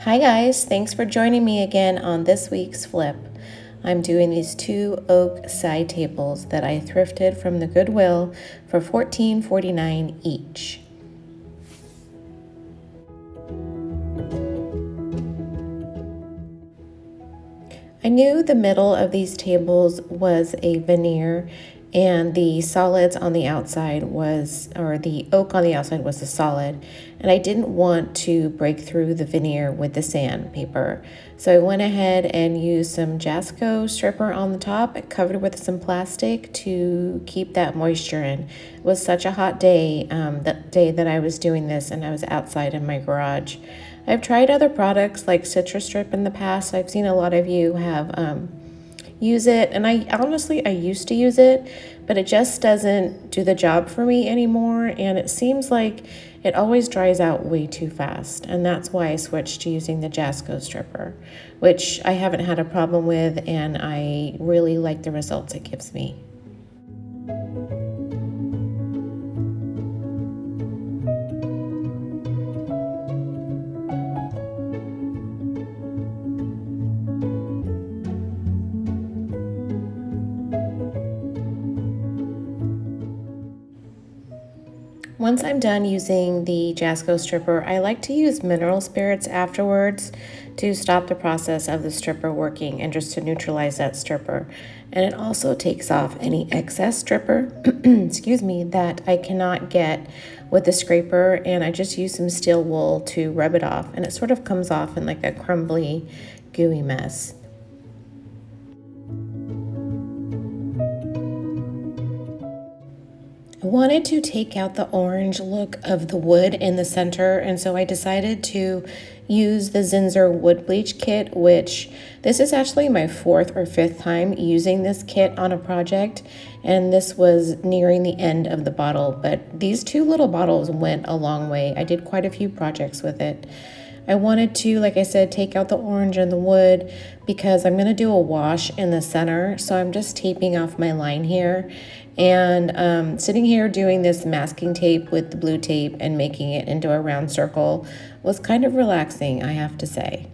Hi guys, thanks for joining me again on this week's flip. I'm doing these two oak side tables that I thrifted from the Goodwill for $14.49 each. I knew the middle of these tables was a veneer and the solids on the outside was, or the oak on the outside was the solid, and I didn't want to break through the veneer with the sandpaper. So I went ahead and used some Jasco stripper on the top, covered with some plastic to keep that moisture in. It was such a hot day, that day that I was doing this, and I was outside in my garage. I've tried other products like Citrus Strip in the past. I've seen a lot of you have use it, and I used to use it, but it just doesn't do the job for me anymore, and it seems like it always dries out way too fast, and that's why I switched to using the Jasco stripper, which I haven't had a problem with, and I really like the results it gives me. Once I'm done using the Jasco stripper, I like to use mineral spirits afterwards to stop the process of the stripper working and just to neutralize that stripper. And it also takes off any excess stripper, excuse me, that I cannot get with the scraper, and I just use some steel wool to rub it off, and it sort of comes off in like a crumbly, gooey mess. I wanted to take out the orange look of the wood in the center, and so I decided to use the Zinsser wood bleach kit, which this is actually my fourth or fifth time using this kit on a project, and this was nearing the end of the bottle, but these two little bottles went a long way. I did quite a few projects with it. I wanted to, like I said, take out the orange and the wood because I'm going to do a wash in the center. So I'm just taping off my line here and sitting here doing this masking tape with the blue tape and making it into a round circle was kind of relaxing, I have to say.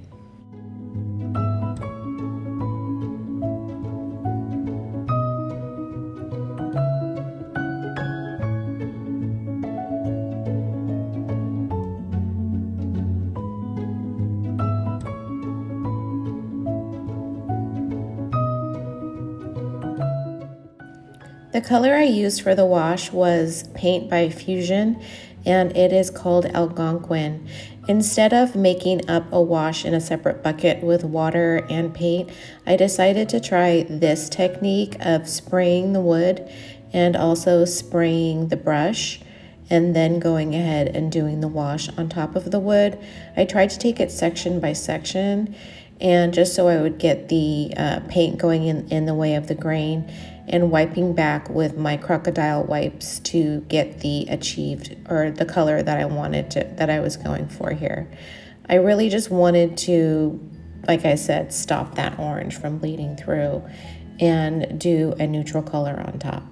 The color I used for the wash was Paint by Fusion, and it is called Algonquin. Instead of making up a wash in a separate bucket with water and paint, I decided to try this technique of spraying the wood and also spraying the brush and then going ahead and doing the wash on top of the wood. I tried to take it section by section, and just so I would get the paint going in the way of the grain, and wiping back with my Crocodile wipes to get the achieved or the color that I wanted to, that I was going for here. I really just wanted to, like I said, stop that orange from bleeding through and do a neutral color on top.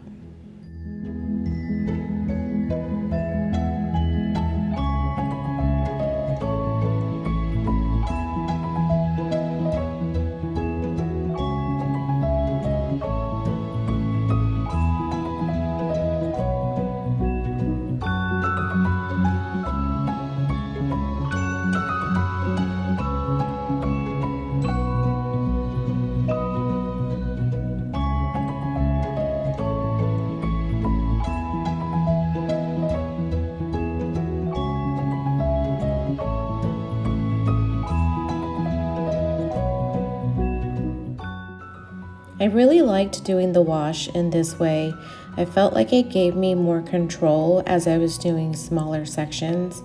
I really liked doing the wash in this way. I felt like it gave me more control as I was doing smaller sections.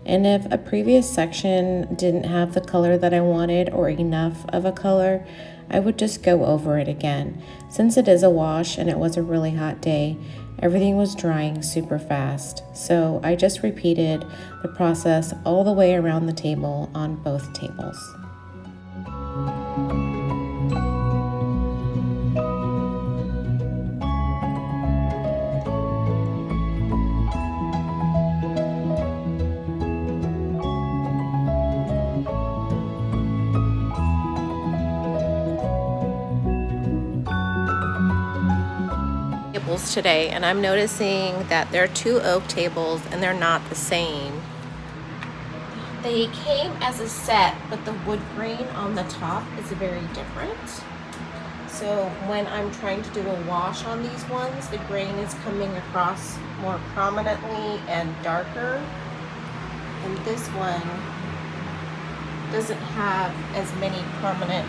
And if a previous section didn't have the color that I wanted or enough of a color, I would just go over it again. Since it is a wash and it was a really hot day, everything was drying super fast. So I just repeated the process all the way around the table on both tables. tables today, and I'm noticing that there are two oak tables and they're not the same. They came as a set, but the wood grain on the top is very different. So when I'm trying to do a wash on these ones, the grain is coming across more prominently and darker. And this one doesn't have as many prominent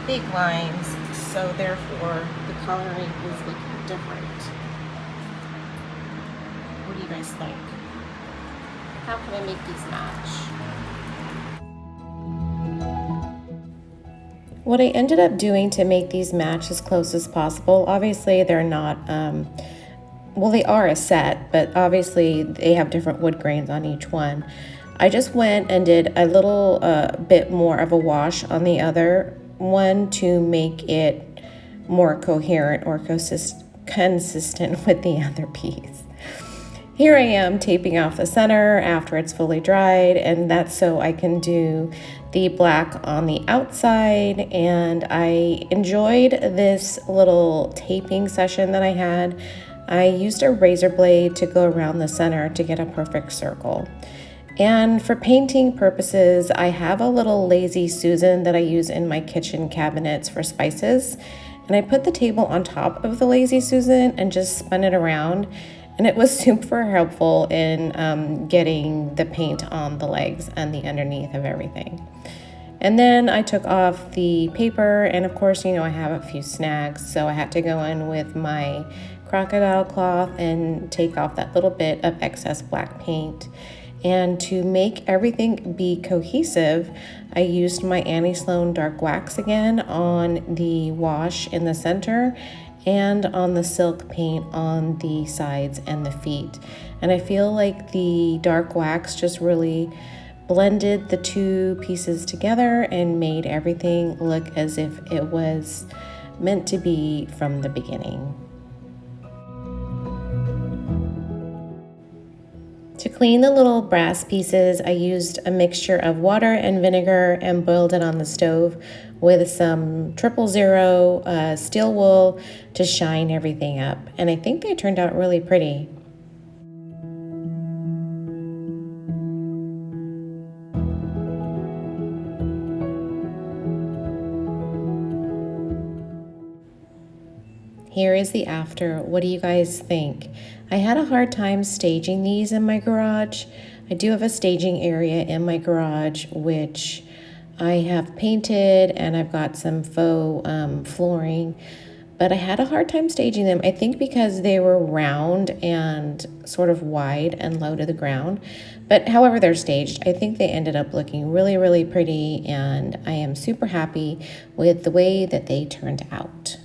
big lines, so therefore the coloring is looking different. What do you guys think? How can I make these match? What I ended up doing to make these match as close as possible, obviously they're not, well, they are a set, but obviously they have different wood grains on each one. I just went and did a little bit more of a wash on the other one to make it more coherent or consistent with the other piece. Here I am taping off the center after it's fully dried, and that's so I can do the black on the outside. And I enjoyed this little taping session that I had. I used a razor blade to go around the center to get a perfect circle. And for painting purposes, I have a little Lazy Susan that I use in my kitchen cabinets for spices. And I put the table on top of the Lazy Susan and just spun it around. And it was super helpful in getting the paint on the legs and the underneath of everything. And then I took off the paper, and of course, you know, I have a few snags, so I had to go in with my Crocodile cloth and take off that little bit of excess black paint. And to make everything be cohesive, I used my Sloan dark wax again on the wash in the center and on the silk paint on the sides and the feet. And I feel like the dark wax just really blended the two pieces together and made everything look as if it was meant to be from the beginning. To clean the little brass pieces, I used a mixture of water and vinegar and boiled it on the stove with some 000 steel wool to shine everything up. And I think they turned out really pretty. Here is the after. What do you guys think? I had a hard time staging these in my garage. I do have a staging area in my garage, which I have painted, and I've got some faux flooring, but I had a hard time staging them. I think because they were round and sort of wide and low to the ground. But however they're staged, I think they ended up looking really, really pretty, and I am super happy with the way that they turned out.